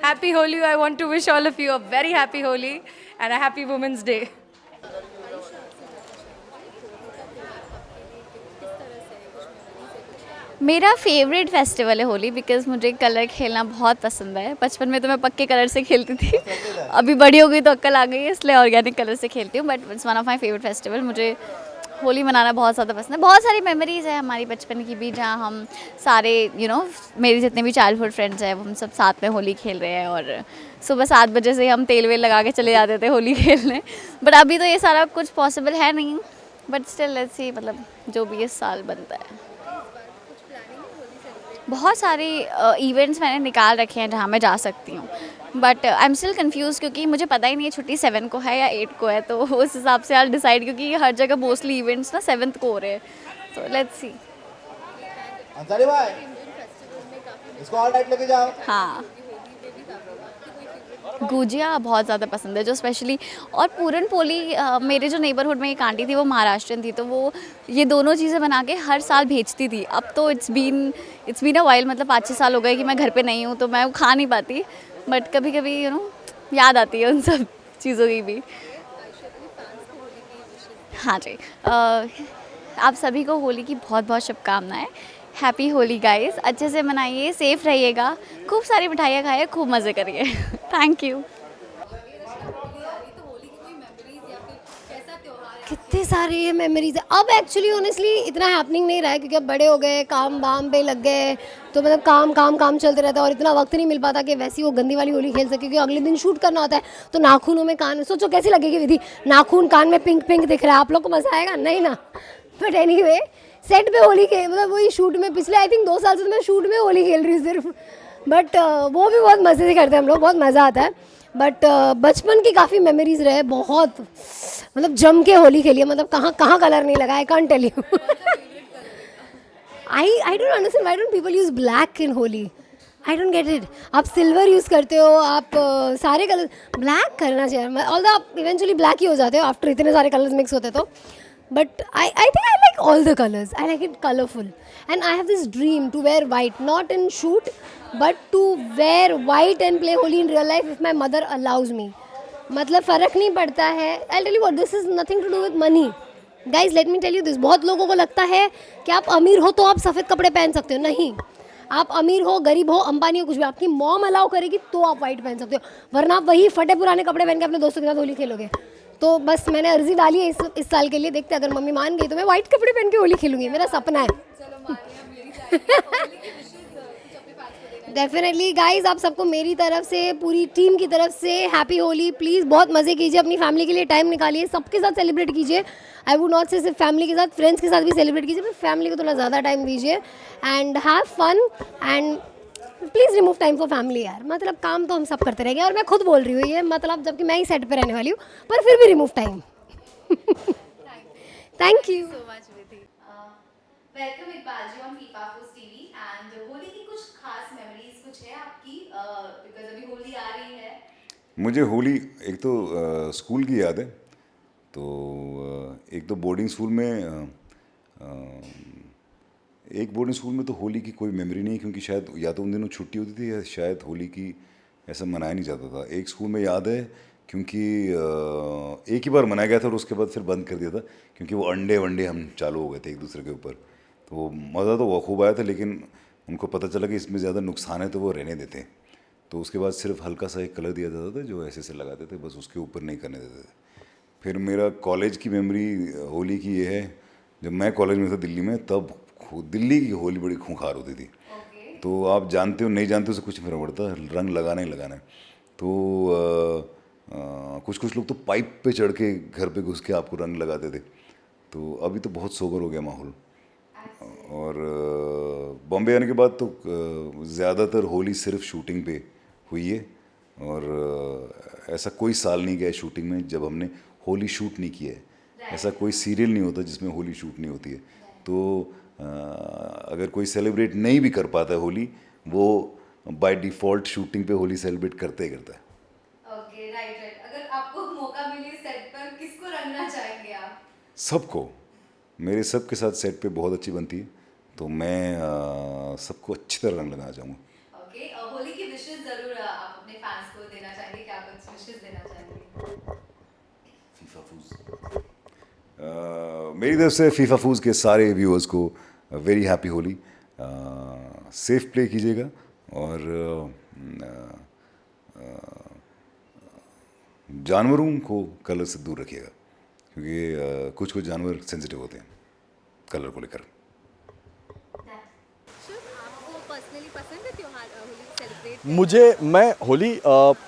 Happy Holi. I want to wish all of you a very happy Holi and a happy Women's Day. मेरा favourite festival है Holi because मुझे colour खेलना बहुत पसंद है। बचपन में तो मैं पक्के कलर से खेलती थी। अभी बड़ी हो गई तो अक्ल आ गई है, इसलिए ऑर्गेनिक कलर से खेलती हूँ, but it's one of my favourite festival. मुझे होली मनाना बहुत ज़्यादा पसंद है। बहुत सारी मेमोरीज़ है हमारी बचपन की भी, जहाँ हम सारे मेरे जितने भी चाइल्डहुड फ्रेंड्स हैं वो हम सब साथ में होली खेल रहे हैं, और सुबह 7 बजे से ही हम तेल वेल लगा के चले जाते थे होली खेलने। बट अभी तो ये सारा कुछ पॉसिबल है नहीं, बट स्टिल लेट्स सी, मतलब जो भी इस साल बनता है। बहुत सारे इवेंट्स मैंने निकाल रखे हैं जहाँ मैं जा सकती हूँ, but I am still confuse क्योंकि मुझे पता ही नहीं है छुट्टी 7 को है या 8 को है, तो उस हिसाब से यार डिसाइड, क्योंकि हर जगह मोस्टली इवेंट्स ना 7th को हो रहे हैं, तो लेट्स सी। अंसारी भाई, इसको ऑल राइट लेके जाओ। हाँ, गुजिया बहुत ज़्यादा पसंद है, जो स्पेशली, और पूरन पोली। मेरे जो नेबरहुड में एक आंटी थी वो महाराष्ट्रन थी, तो वो ये दोनों चीज़ें बना के हर साल भेजती थी। अब तो इट्स बीन अ वाइल, मतलब 5-6 साल हो गए कि मैं घर पे नहीं हूँ, तो मैं वो खा नहीं पाती, बट कभी कभी याद आती है उन सब चीज़ों की भी। हाँ जी, आप सभी को होली की बहुत बहुत शुभकामनाएं। हैप्पी होली गाइस, अच्छे से मनाइए, सेफ रहिएगा, खूब सारी मिठाइयाँ खाइए, खूब मज़े करिए। Thank you. कितने सारे ये मेमोरीज है। अब एक्चुअली ऑनेस्टली इतना हैपनिंग नहीं रहा है क्योंकि अब बड़े हो गए, काम वाम पे लग गए, तो मतलब काम काम काम चलते रहता है और इतना वक्त नहीं मिल पाता कि वैसी वो गंदी वाली होली खेल सके, क्योंकि अगले दिन शूट करना होता है। तो नाखूनों में कान, सोचो कैसी लगेगी विधि, नाखून कान में पिंक पिंक दिख रहा है, आप लोग को मज़ा आएगा नहीं ना। बट एनीवे, सेट पे होली खेल, मतलब वही शूट में, पिछले आई थिंक 2 साल से तो मैं शूट में होली खेल रही हूँ सिर्फ। बट वो भी बहुत मज़े से करते हैं हम लोग, बहुत मज़ा आता है। बट बचपन की काफ़ी मेमोरीज रहे, बहुत मतलब जम के होली खेली है, मतलब कहाँ कहाँ कलर नहीं लगा, I can't tell you. I don't understand why don't people use black in Holi. I don't get it. आप सिल्वर यूज़ करते हो, आप सारे कलर, ब्लैक करना चाहिए। ऑल द आप इवेंचुअली ब्लैक ही हो जाते हो आफ्टर इतने सारे कलर्स मिक्स होते तो। But I think I like all the colors. I like it colorful. And I have this dream to wear white, not in shoot, but to wear white and play Holi in real life if my mother allows me. मतलब फ़र्क नहीं पड़ता है। I'll tell you what, this is nothing to do with money. Guys, let me tell you this. बहुत लोगों को लगता है कि आप अमीर हो तो आप सफ़ेद कपड़े पहन सकते हो। नहीं, आप अमीर हो, गरीब हो, अंबानी हो, कुछ भी, आपकी मॉम अलाउ करेगी तो आप वाइट पहन सकते हो, वरना आप वही फटे पुराने कपड़े पहन के अपने दोस्तों के साथ होली खेलोगे। तो बस मैंने अर्जी डाली है इस साल के लिए, देखते अगर मम्मी मान गई तो मैं वाइट कपड़े पहन के होली खेलूंगी, मेरा सपना है। डेफिनेटली गाइज, आप सबको मेरी तरफ से, पूरी टीम की तरफ से हैप्पी होली। प्लीज़ बहुत मज़े कीजिए, अपनी फैमिली के लिए टाइम निकालिए, सबके साथ सेलिब्रेट कीजिए। आई वुड नॉट से सिर्फ फैमिली के साथ, फ्रेंड्स के साथ भी सेलिब्रेट कीजिए, पर फैमिली को थोड़ा ज़्यादा टाइम दीजिए and have fun. And please remove time for family यार, मतलब काम तो हम सब करते रहेंगे, और मैं खुद बोल रही हूँ ये, मतलब जबकि मैं ही सेट पे रहने वाली हूँ, पर फिर भी remove time. Thank you. Welcome Iqbal ji on फीफा फूस टीवी। एंड होली की कुछ खास मेमोरीज कुछ है आपकी, बिकॉज अभी होली आ रही है। मुझे होली एक तो स्कूल की याद है। तो एक तो बोर्डिंग स्कूल में एक बोर्डिंग स्कूल में तो होली की कोई मेमोरी नहीं, क्योंकि शायद या तो उन दिनों छुट्टी होती थी या शायद होली की ऐसा मनाया नहीं जाता था। एक स्कूल में याद है क्योंकि एक ही बार मनाया गया था और उसके बाद फिर बंद कर दिया था, क्योंकि वो अंडे वंडे हम चालू हो गए थे एक दूसरे के ऊपर। तो मज़ा तो वो खूब आया था, लेकिन उनको पता चला कि इसमें ज़्यादा नुकसान है तो वो रहने देते। तो उसके बाद सिर्फ हल्का सा एक कलर दिया जाता था जो ऐसे से लगाते थे, बस उसके ऊपर नहीं करने देते थे। फिर मेरा कॉलेज की मेमोरी होली की ये है, जब मैं कॉलेज में था दिल्ली में, तब दिल्ली की होली बड़ी खूंखार होती थी। तो आप जानते हो नहीं जानते हो, उससे कुछ फर्क पड़ता, रंग लगाना ही लगाना है। तो कुछ कुछ लोग तो पाइप पे चढ़ के घर पे घुस के आपको रंग लगाते थे। तो अभी तो बहुत सोबर हो गया माहौल। और बॉम्बे आने के बाद तो ज़्यादातर होली सिर्फ शूटिंग पे हुई है, और ऐसा कोई साल नहीं गया शूटिंग में जब हमने होली शूट नहीं किया है। ऐसा कोई सीरियल नहीं होता जिसमें होली शूट नहीं होती है। तो अगर कोई सेलिब्रेट नहीं भी कर पाता है होली, वो बाय डिफ़ॉल्ट शूटिंग पे होली सेलिब्रेट करते ही करता है। Okay, right right. अगर आपको मौका मिले सेट पर, किसको रंगना चाहेंगे आप? सबको, मेरे सब के साथ सेट पे बहुत अच्छी बनती है, तो मैं सबको अच्छी तरह रंग लगाना चाहूँगा। ओके, होली की विशेष जरूर आप आप अपने फैंस को देना चाहेंगे, क्या कुछ विशेस देना चाहेंगे? फीफा फूज मेरी तरफ से फीफा फूज के सारे व्यूअर्स को very happy Holi. Safe play कीजिएगा और जानवरों को कलर से दूर रखिएगा, क्योंकि कुछ कुछ जानवर सेंसिटिव होते हैं कलर को लेकर। मैं होली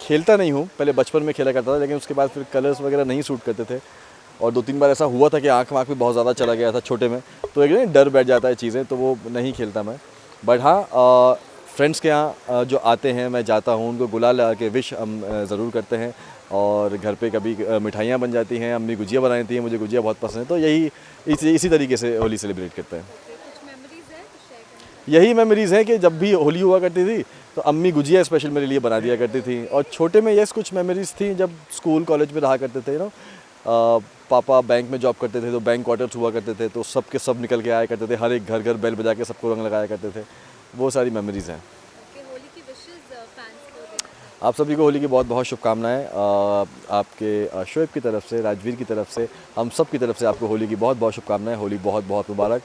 खेलता नहीं हूँ, पहले बचपन में खेला करता था, लेकिन उसके बाद फिर कलर्स वगैरह नहीं सूट करते थे और 2-3 बार ऐसा हुआ था कि आँख भी बहुत ज़्यादा चला गया था छोटे में, तो एक ना डर बैठ जाता है चीज़ें, तो वो नहीं खेलता मैं। बट हाँ, फ्रेंड्स के यहाँ जो आते हैं मैं जाता हूँ, उनको गुलाल लगा के विश हम ज़रूर करते हैं और घर पे कभी मिठाइयाँ बन जाती हैं, अम्मी गुजिया बना देती हैं, मुझे गुजिया बहुत पसंद है, तो यही इसी तरीके से होली सेलिब्रेट करते हैं। यही मेमोरीज़ हैं कि जब भी होली हुआ करती थी तो अम्मी गुजिया स्पेशल मेरे लिए बना दिया करती थी। और छोटे में यस कुछ मेमोरीज़ थी जब स्कूल कॉलेज में रहा करते थे, पापा बैंक में जॉब करते थे तो बैंक क्वार्टर्स हुआ करते थे, तो सब के सब निकल के आया करते थे, हर एक घर घर बेल बजा के सबको रंग लगाया करते थे, वो सारी मेमोरीज़ हैं। आप सभी को होली की बहुत बहुत शुभकामनाएं। आपके शोएब की तरफ से, राजवीर की तरफ से, हम सब की तरफ से आपको होली की बहुत बहुत शुभकामनाएं। होली बहुत बहुत मुबारक।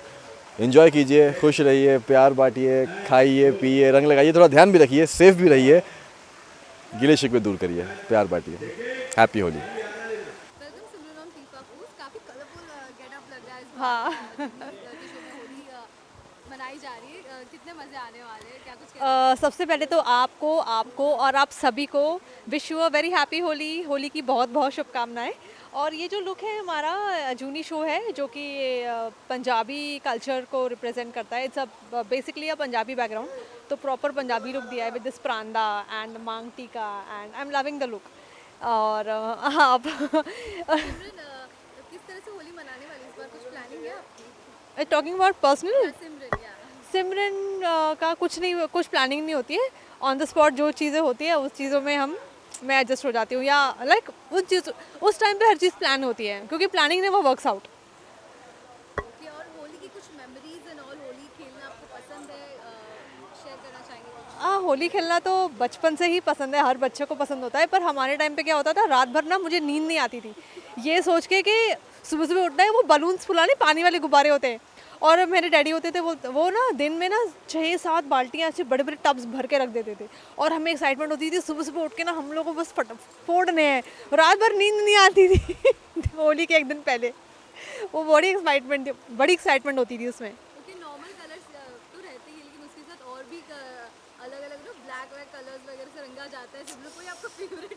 एंजॉय कीजिए, खुश रहिए, प्यार बांटिए, खाइए पिए, रंग लगाइए, थोड़ा ध्यान भी रखिए, सेफ भी रहिए, गिले शिकवे दूर करिए, प्यार बांटिए। हैप्पी होली। हाँ। मनाई जा रही है, कितने मजे आने वाले हैं, क्या कुछ सबसे पहले तो आपको और आप सभी को wish you a very happy Holi. Holi की बहुत बहुत शुभकामनाएं। और ये जो लुक है हमारा जूनी शो है, जो कि पंजाबी कल्चर को रिप्रेजेंट करता है। It's a basically a Punjabi background, तो प्रॉपर पंजाबी लुक दिया है विद दिस परांदा एंड मांग टीका, and I am loving the look. और आप किस तरह से होली मनाने वाली इस बार, कुछ प्लानिंग है आपकी? टॉकिंग अबाउट पर्सनल, सिमरन का कुछ प्लानिंग नहीं होती है। ऑन द स्पॉट जो चीज़ें होती है उस चीज़ों में मैं एडजस्ट हो जाती हूँ, या लाइक उस टाइम पे हर चीज़ प्लान होती है, क्योंकि planning never works out. Okay, और होली की कुछ मेमोरीज एंड ऑल, होली खेलना आपको पसंद है, शेयर करना चाहेंगे? हाँ, होली खेलना तो बचपन से ही पसंद है, हर बच्चे को पसंद होता है। पर हमारे टाइम पे क्या होता था, रात भर ना मुझे नींद नहीं आती थी, ये सोच के कि सुबह सुबह उठना है, वो बलून्स फुलाने, पानी वाले गुब्बारे होते हैं, और मेरे डैडी होते थे वो ना दिन में ना 6-7 बाल्टियाँ ऐसे बड़े बड़े टब्स भर के रख देते थे, और हमें एक्साइटमेंट होती थी सुबह सुबह उठ के ना हम लोग को बस फोड़ने हैं। रात भर नींद नहीं आती थी होली के एक दिन पहले, वो बड़ी एक्साइटमेंट होती थी उसमें। ओके, नॉर्मल कलर्स तो रहते ही, लेकिन उसके साथ और भी अलग अलग ना ब्लैक वैक कलर्स वगैरह से रंगा जाता है, सब लोग कोई आपका फेवरेट?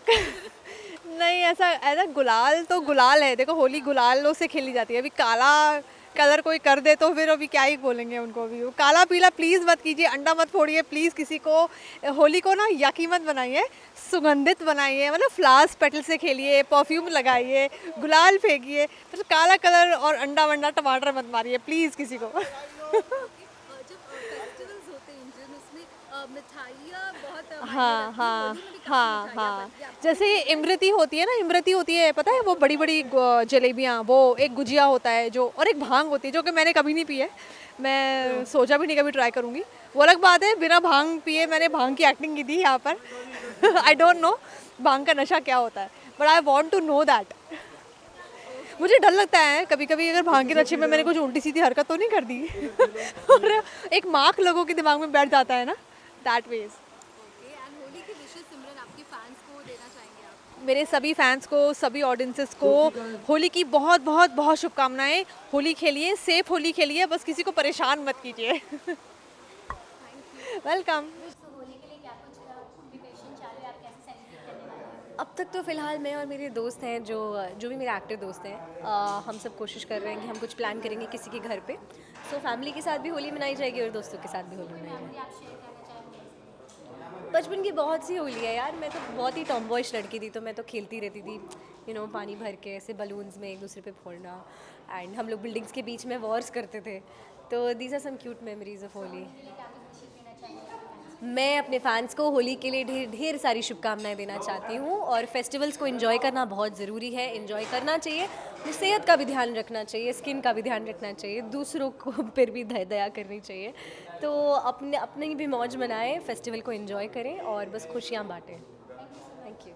नहीं, ऐसा गुलाल तो गुलाल है, देखो होली गुलालों से खेली जाती है। अभी काला कलर कोई कर दे तो फिर अभी क्या ही बोलेंगे उनको। अभी काला पीला प्लीज़ मत कीजिए, अंडा मत फोड़िए प्लीज़, किसी को होली को ना यकी मत बनाइए, सुगंधित बनाइए, मतलब फ्लावर्स पेटल से खेलिए, परफ्यूम लगाइए, गुलाल फेंकिए, फिर काला कलर और अंडा वंडा टमाटर मत मारिए प्लीज़ किसी को। जब फेस्टिवल्स होते हैं इंडियन, उसमें मिठाइयाँ बहुत हाँ, जैसे इमरती होती है ना, इमरती होती है, पता है, वो बड़ी बड़ी जलेबियाँ, वो एक गुजिया होता है जो, और एक भांग होती है जो कि मैंने कभी नहीं पी है, मैं सोचा भी नहीं कभी ट्राई करूँगी। वो अलग बात है, बिना भांग पिए मैंने भांग की एक्टिंग की थी यहाँ पर आई डोंट नो भांग का नशा क्या होता है, but I want to know that. मुझे डर लगता है कभी कभी, अगर भांग के नशे में मैंने कुछ उल्टी सीधी हरकत तो नहीं कर दी और एक मार्क लोगों के दिमाग में बैठ जाता है ना, दैट वेज। एंड होली की विशेस सिमरन आपके फैंस को देना चाहेंगे आप? मेरे सभी फैंस को, सभी ऑडियंसेस को होली की बहुत बहुत बहुत शुभकामनाएं। होली खेलिए, सेफ होली खेलिए, बस किसी को परेशान मत कीजिए। वेलकम। अब तक तो फ़िलहाल मैं और मेरे दोस्त हैं, जो भी मेरे एक्टर दोस्त हैं, हम सब कोशिश कर रहे हैं कि हम कुछ प्लान करेंगे किसी के घर पे। सो फैमिली के साथ भी होली मनाई जाएगी और दोस्तों के साथ भी होली मनाई जाएगी। बचपन की बहुत सी होली है यार, मैं तो बहुत ही टॉमबॉयश लड़की थी, तो मैं तो खेलती रहती थी, पानी भर के ऐसे बलून्स में एक दूसरे पे फोड़ना, एंड हम लोग बिल्डिंग्स के बीच में वॉर्स करते थे। तो these are some cute memories of Holi. मैं अपने फैंस को होली के लिए ढेर सारी शुभकामनाएं देना चाहती हूँ, और फेस्टिवल्स को एंजॉय करना बहुत ज़रूरी है, एंजॉय करना चाहिए, सेहत का भी ध्यान रखना चाहिए, स्किन का भी ध्यान रखना चाहिए, दूसरों को पर भी दया करनी चाहिए। तो अपनी भी मौज मनाएं, फेस्टिवल को एंजॉय करें और बस खुशियाँ बांटें। Thank you.